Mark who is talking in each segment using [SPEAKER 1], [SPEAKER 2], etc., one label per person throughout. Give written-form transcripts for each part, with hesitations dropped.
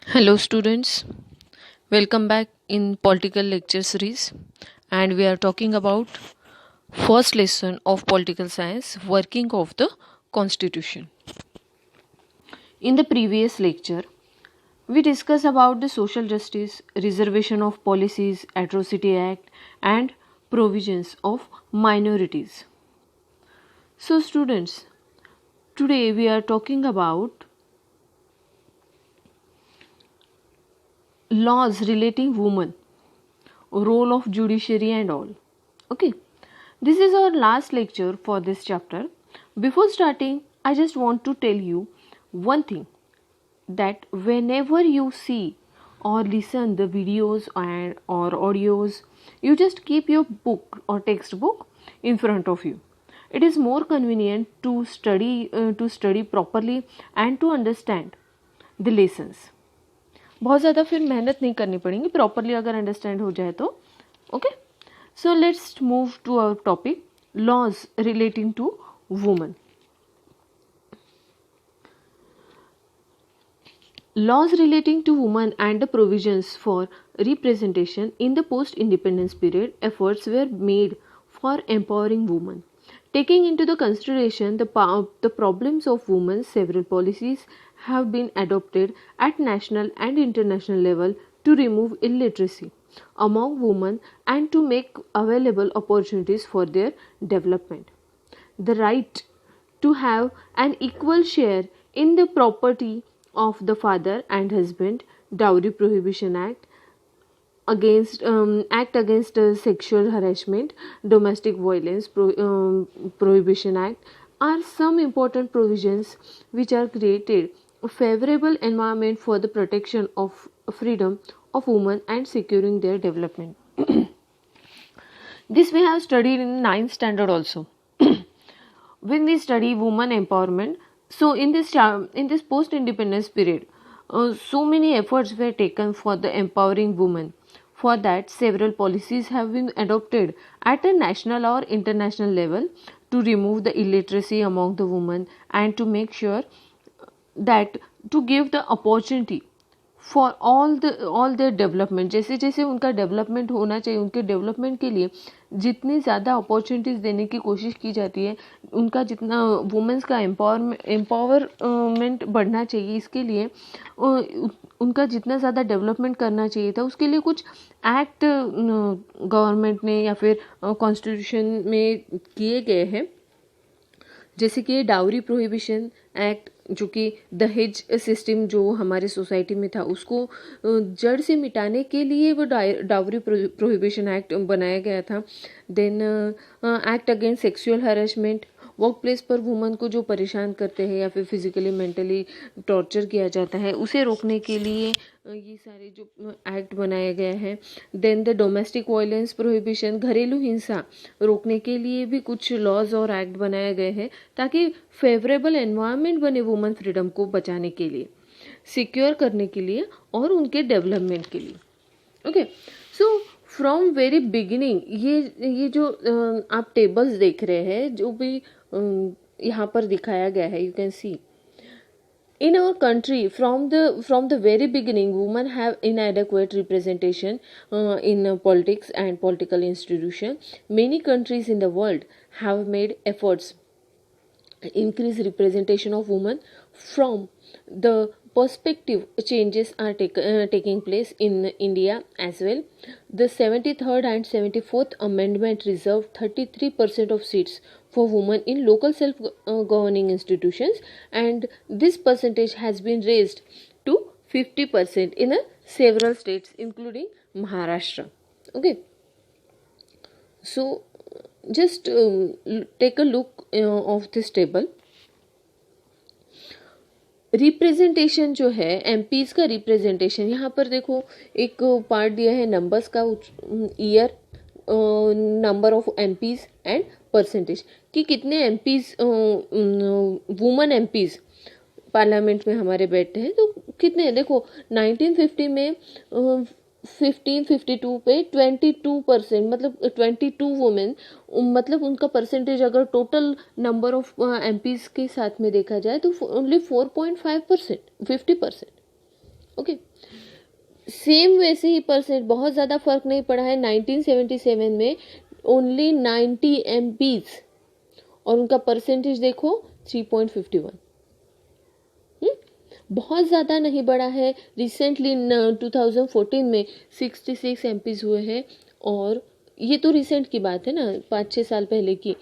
[SPEAKER 1] Hello, students. Welcome back in political lecture series, and we are talking about first lesson of political science, working of the constitution. In the previous lecture, we discussed about the social justice, reservation of policies, atrocity act, and provisions of minorities. So, students, today we are talking about laws relating women, role of judiciary and all. Okay, this is our last lecture for this chapter. Before starting, I just want to tell you one thing, that whenever you see or listen the videos and or audios, you just keep your book or textbook in front of you. It is more convenient to study properly and to understand the lessons. बहुत ज़्यादा फिर मेहनत नहीं करनी पड़ेगी, properly अगर understand हो जाए तो. Okay, so let's move to our topic, laws relating to women. Laws relating to women and the provisions for representation in the post-independence period, efforts were made for empowering women. Taking into the consideration the problems of women, several policies have been adopted at national and international level to remove illiteracy among women and to make available opportunities for their development. The right to have an equal share in the property of the father and husband, Dowry Prohibition Act, Act against Sexual Harassment, Domestic Violence Prohibition Act are some important provisions which are created a favorable environment for the protection of freedom of women and securing their development. This we have studied in ninth standard also. When we study women empowerment, so in this post independence period, so many efforts were taken for the empowering women. For that, several policies have been adopted at a national or international level to remove the illiteracy among the women and to make sure that to give the opportunity for all their development. जैसे जैसे उनका development होना चाहिए, उनके development के लिए जितनी ज़्यादा अपॉर्चुनिटीज़ देने की कोशिश की जाती है, उनका जितना वुमेंस का एम्पावरमेंट बढ़ना चाहिए, इसके लिए उनका जितना ज़्यादा डेवलपमेंट करना चाहिए था, उसके लिए कुछ एक्ट गवर्नमेंट ने या फिर कॉन्स्टिट्यूशन में किए गए हैं. जैसे कि डाउरी प्रोहिबिशन एक्ट, जो कि दहेज सिस्टम जो हमारे सोसाइटी में था उसको जड़ से मिटाने के लिए वो डाउरी प्रोहिबिशन एक्ट बनाया गया था. Then act against sexual harassment, workplace पर वुमन को जो परेशान करते हैं या फिर फिजिकली मेंटली टॉर्चर किया जाता है, उसे रोकने के लिए ये सारे जो एक्ट बनाया गया है. Then the domestic violence prohibition, घरेलू हिंसा रोकने के लिए भी कुछ लॉज और एक्ट बनाए गए हैं ताकि फेवरेबल एनवायरनमेंट बने वुमेन फ्रीडम को बचाने के लिए, सिक्योर करने के लिए और उनके डेवलपमेंट के लिए. Okay, so from very beginning ये जो आप टेबल्स देख रहे हैं, जो भी यहाँ पर दिखाया गया है, you can see in our country from the very beginning women have inadequate representation in politics and political institution. Many countries in the world have made efforts increase representation of women. From the perspective, changes are taking place in India as well. The 73rd and 74th amendment reserved 33% of seats for women in local self governing institutions, and this percentage has been raised to 50% in several states including Maharashtra. Okay, so just take a look of this table. Representation जो है, MPs का representation, यहाँ पर देखो एक part दिया है numbers का, year, number of MPs and percentage, कि कितने एमपीज वुमेन एमपीज पार्लियामेंट में हमारे बैठते हैं. तो कितने हैं देखो, 1950 में 1552 पे 22%, मतलब 22 वुमेन, मतलब उनका परसेंटेज अगर टोटल नंबर ऑफ एमपीज के साथ में देखा जाए तो ओनली 4.5%, 50%. ओके, सेम वैसे ही परसेंट, बहुत ज़्यादा फर्क नहीं पड़ा है। 1977 में ओनली 90 MPs और उनका परसेंटेज देखो 3.51। बहुत ज़्यादा नहीं बढ़ा है। रिसेंटली 2014 में 66 MPs हुए हैं, और ये तो रिसेंट की बात है ना, 5-6 साल पहले की।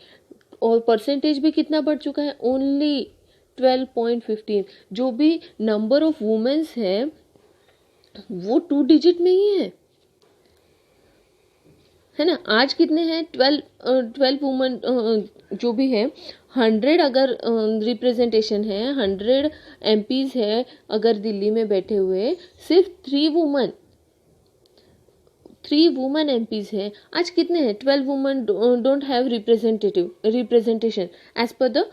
[SPEAKER 1] और परसेंटेज भी कितना बढ़ चुका है, ओनली 12.15। जो भी नंबर ऑफ वुमेन्स है वो 2 डिजिट में ही है ना। आज कितने हैं, 12 वुमेन जो भी है, 100 अगर रिप्रेजेंटेशन है, 100 MPs है अगर दिल्ली में बैठे हुए, सिर्फ 3 वुमेन MPs है। आज कितने हैं, 12 women don't have representation as per the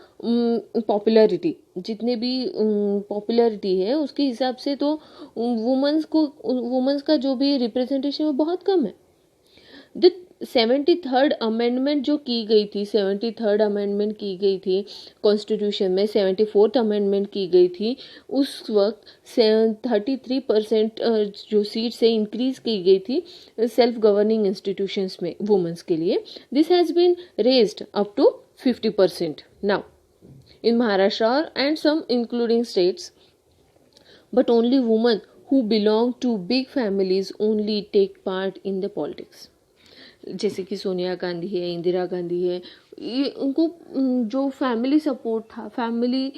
[SPEAKER 1] popularity. जितने भी पॉपुलैरिटी है उसके हिसाब से तो वुमेन्स का जो भी रिप्रेजेंटेशन वो बहुत कम है। द 73rd अमेंडमेंट जो की गई थी, 73rd अमेंडमेंट की गई थी कॉन्स्टिट्यूशन में, 74th अमेंडमेंट की गई थी, उस वक्त 33% जो सीट से इंक्रीज की गई थी सेल्फ गवर्निंग इंस्टीट्यूशंस में वुमेन्स के लिए। This has been raised up to 50% now in Maharashtra and some including states, but only women who belong to big families only take part in the politics। जैसे कि सोनिया गांधी है, इंदिरा गांधी है, ये उनको जो फैमिली सपोर्ट था, फैमिली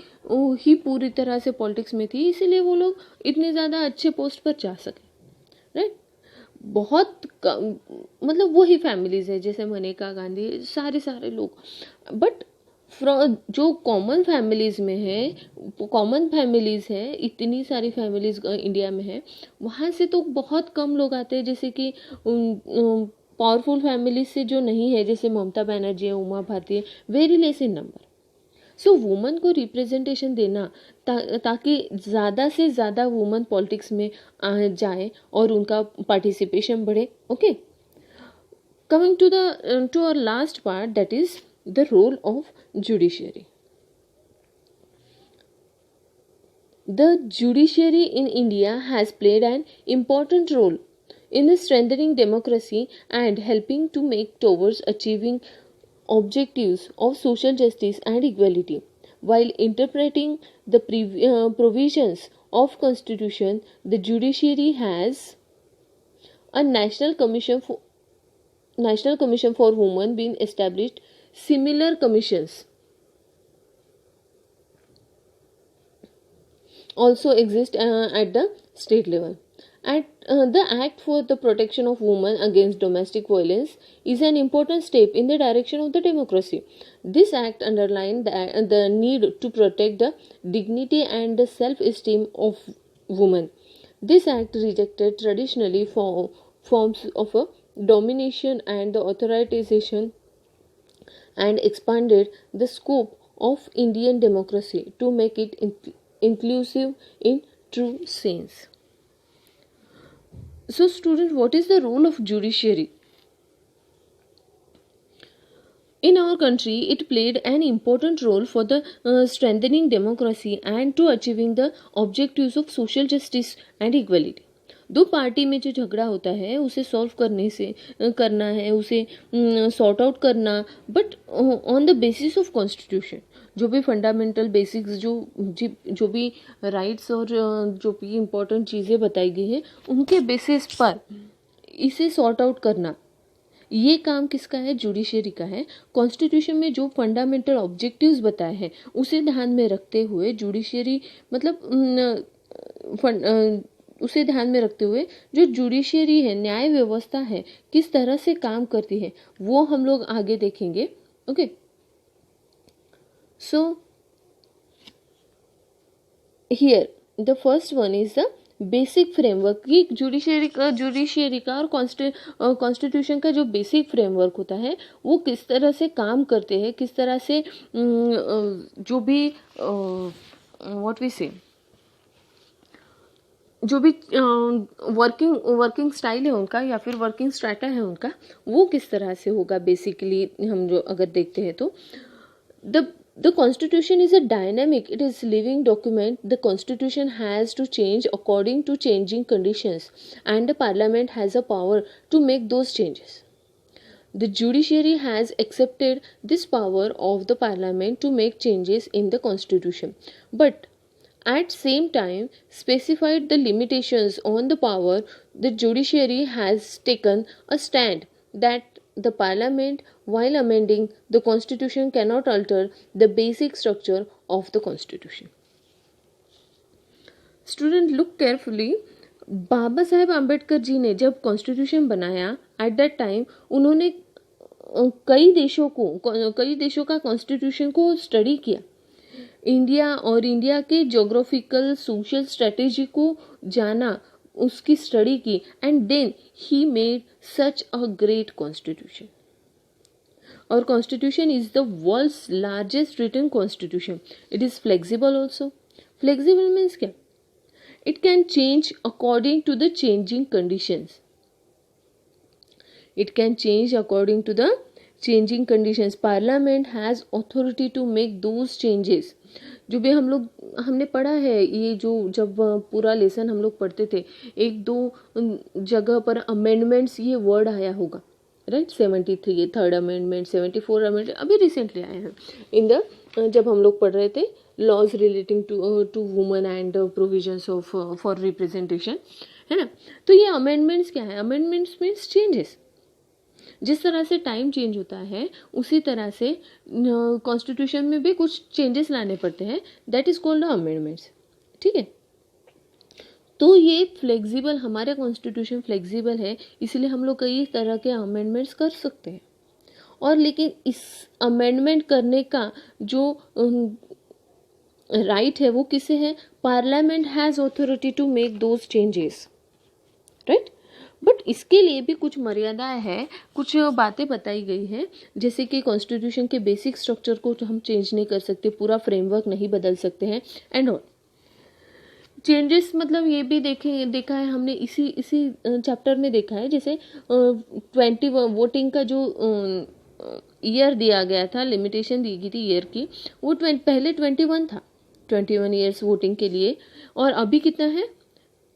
[SPEAKER 1] ही पूरी तरह से पॉलिटिक्स में थी, इसीलिए वो लोग इतने ज़्यादा अच्छे पोस्ट पर जा सके, राइट। बहुत कम, मतलब वही फैमिलीज है जैसे मनेका गांधी, सारे लोग। बट जो कॉमन फैमिलीज में है, कॉमन फैमिलीज है, इतनी सारी फैमिलीज इंडिया में है, वहाँ से तो बहुत कम लोग आते हैं। जैसे कि पावरफुल फैमिलीज से जो नहीं है, जैसे ममता बनर्जी है, उमा भारती है, very less in number. So woman को रिप्रेजेंटेशन देना ताकि ज़्यादा से ज़्यादा वुमन पॉलिटिक्स में आ जाए और उनका पार्टिसिपेशन बढ़े। Okay, coming to our last part, that is the role of judiciary. The judiciary in India has played an important role in strengthening democracy and helping to make towards achieving objectives of social justice and equality. While interpreting the provisions of Constitution, the judiciary has a National Commission for Women been established. Similar commissions also exist at the state level. The Act for the Protection of Women Against Domestic Violence is an important step in the direction of the democracy. This Act underlined the need to protect the dignity and the self-esteem of women. This Act rejected traditionally forms of domination and the authoritization, and expanded the scope of Indian democracy to make it inclusive in true sense. So students, what is the role of judiciary? In our country, it played an important role for the strengthening democracy and to achieving the objectives of social justice and equality. दो party में जो झगड़ा होता है उसे solve करना है, उसे सॉर्ट आउट करना, but on the basis of constitution. जो भी फंडामेंटल बेसिक्स, जो भी राइट्स और जो भी इम्पोर्टेंट चीज़ें बताई गई हैं उनके बेसिस पर इसे सॉर्ट आउट करना, ये काम किसका है, जुडिशरी का है। कॉन्स्टिट्यूशन में जो फंडामेंटल ऑब्जेक्टिव्स बताए हैं उसे ध्यान में रखते हुए जुडिशरी, मतलब उसे ध्यान में रखते हुए जो जुडिशरी है, न्याय व्यवस्था है, किस तरह से काम करती है, वो हम लोग आगे देखेंगे। Okay, so here the first one is the basic framework. कि जुडिशरी का और कॉन्स्टिट्यूशन का जो बेसिक फ्रेमवर्क होता है वो किस तरह से काम करते हैं, किस तरह से जो भी व्हाट वी से, जो भी वर्किंग स्टाइल है उनका या फिर वर्किंग स्ट्रैटा है उनका, वो किस तरह से होगा। बेसिकली हम जो अगर देखते हैं तो the The constitution is a dynamic, it is living document. The constitution has to change according to changing conditions, and the parliament has a power to make those changes. The judiciary has accepted this power of the parliament to make changes in the constitution, but at same time specified the limitations on the power. The judiciary has taken a stand that the parliament, while amending the constitution, cannot alter the basic structure of the constitution. Student, look carefully. Baba Saheb Ambedkar जी ने जब constitution बनाया, at that time उन्होंने कई देशों का constitution को study किया, India और इंडिया के जोग्राफिकल सोशल स्ट्रेटेजी को जाना, उसकी स्टडी की, and then he made such a great constitution. और constitution is the world's largest written constitution. It is flexible also. Flexible means क्या? It can change according to the changing conditions. It can change according to the changing conditions. Parliament has authority to make those changes. जो भी हमने पढ़ा है, ये जो जब पूरा लेसन हम लोग पढ़ते थे, एक दो जगह पर अमेंडमेंट्स ये वर्ड आया होगा, राइट. 73 थर्ड अमेंडमेंट, 74 अमेंडमेंट अभी रिसेंटली आए हैं इन द जब हम लोग पढ़ रहे थे laws relating to women and provisions of for representation, है ना. तो ये अमेंडमेंट्स क्या है? Amendments means changes. जिस तरह से टाइम चेंज होता है उसी तरह से कॉन्स्टिट्यूशन में भी कुछ चेंजेस लाने पड़ते हैं. That is called amendments. ठीक है. तो ये फ्लेक्सिबल, हमारा कॉन्स्टिट्यूशन फ्लेक्सिबल है, इसलिए हम लोग कई तरह के अमेंडमेंट्स कर सकते हैं. और लेकिन इस अमेंडमेंट करने का जो राइट है वो किसे है? Parliament has authority to make those changes, right. But इसके लिए भी कुछ मर्यादाएं हैं, कुछ बातें बताई गई हैं, जैसे कि कॉन्स्टिट्यूशन के बेसिक स्ट्रक्चर को हम चेंज नहीं कर सकते, पूरा फ्रेमवर्क नहीं बदल सकते हैं, एंड ऑल चेंजेस. मतलब ये भी देखा है हमने इसी चैप्टर में देखा है. जैसे 20 वोटिंग का जो ईयर दिया गया था, लिमिटेशन दी गई थी ईयर की, वो पहले 21 था, 21 ईयर्स वोटिंग के लिए, और अभी कितना है?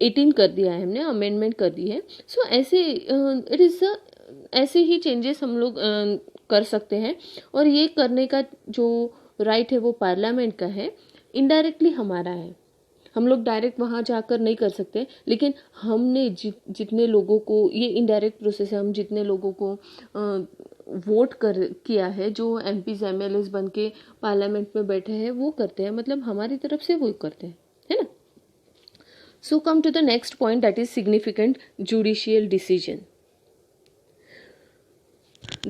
[SPEAKER 1] 18 कर दिया है हमने, अमेंडमेंट कर दी है. सो ऐसे इट इज़ ऐसे ही चेंजेस हम लोग कर सकते हैं. और ये करने का जो राइट है वो पार्लियामेंट का है, इनडायरेक्टली हमारा है. हम लोग डायरेक्ट वहाँ जाकर नहीं कर सकते, लेकिन हमने जितने लोगों को, ये इनडायरेक्ट प्रोसेस है, हम जितने लोगों को वोट किया है, जो एमपीज एमएलएस बन के पार्लियामेंट में बैठे हैं, वो करते हैं, मतलब हमारी तरफ से वो करते हैं, है ना. So come to the next point, that is significant judicial decision.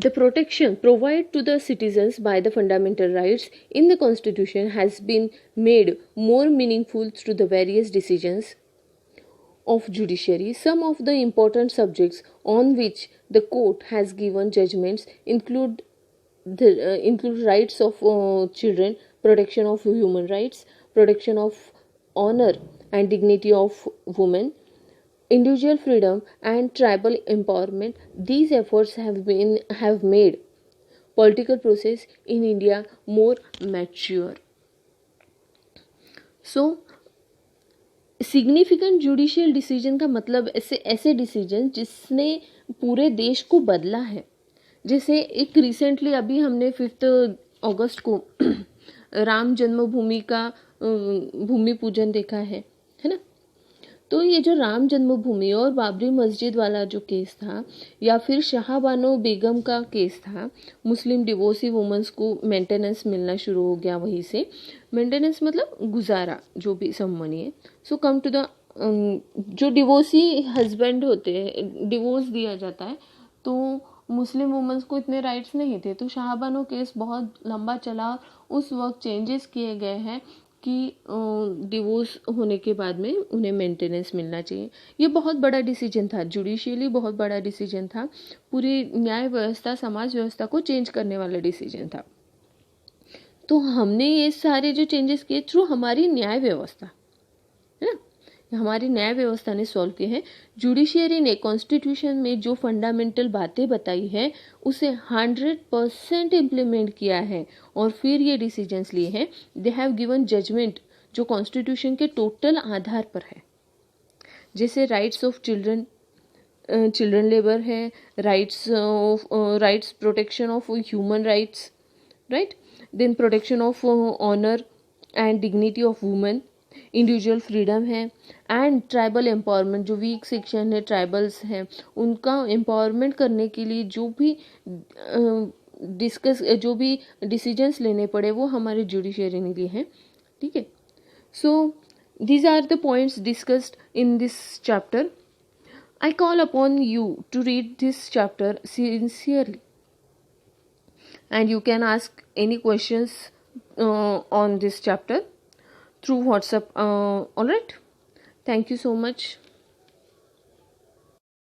[SPEAKER 1] The protection provided to the citizens by the fundamental rights in the constitution has been made more meaningful through the various decisions of judiciary. Some of the important subjects on which the court has given judgments include rights of children, protection of human rights, protection of honor and dignity of women, individual freedom and tribal empowerment. These efforts have made political process in India more mature. So significant judicial decision का मतलब ऐसे decision जिसने पूरे देश को बदला है. जैसे एक रिसेंटली अभी हमने 5 अगस्त को राम जन्मभूमि का भूमि पूजन देखा है ना. तो ये जो राम जन्मभूमि और बाबरी मस्जिद वाला जो केस था, या फिर शाहबानो बेगम का केस था, मुस्लिम डिवोर्सी वुमेंस को मेंटेनेंस मिलना शुरू हो गया. वहीं से मेंटेनेंस मतलब गुजारा, जो भी सममनी है. सो कम टू द जो डिवोर्सी हस्बैंड होते हैं, डिवोर्स दिया जाता है, तो मुस्लिम वुमेंस को इतने राइट्स नहीं थे. तो शाहबानो केस बहुत लंबा चला. उस वक्त चेंजेस किए गए हैं कि डिवोर्स होने के बाद में उन्हें मेंटेनेंस मिलना चाहिए. ये बहुत बड़ा डिसीजन था, जुडिशियली बहुत बड़ा डिसीजन था. पूरी न्याय व्यवस्था, समाज व्यवस्था को चेंज करने वाला डिसीजन था. तो हमने ये सारे जो चेंजेस किए थ्रू हमारी न्याय व्यवस्था, है ना, हमारी न्याय व्यवस्था ने सॉल्व किए हैं। जुडिशियरी ने कॉन्स्टिट्यूशन में जो फंडामेंटल बातें बताई है उसे 100% इम्प्लीमेंट किया है और फिर ये डिसीजंस लिए हैं। दे हैव गिवन जजमेंट जो कॉन्स्टिट्यूशन के टोटल आधार पर है, जैसे rights of children, children labour है, rights protection of human rights, right, then protection of honour and dignity of women, individual freedom है, एंड ट्राइबल एम्पावरमेंट, जो वीक सेक्शन है, ट्राइबल्स हैं, उनका एम्पावरमेंट करने के लिए जो भी जो भी डिसीजंस लेने पड़े वो हमारे जुडिशरी ने लिए हैं, ठीक है। सो these are the points discussed in this chapter. I call upon you to read this chapter sincerely, and you can ask any questions on this chapter through WhatsApp. All right. Thank you so much.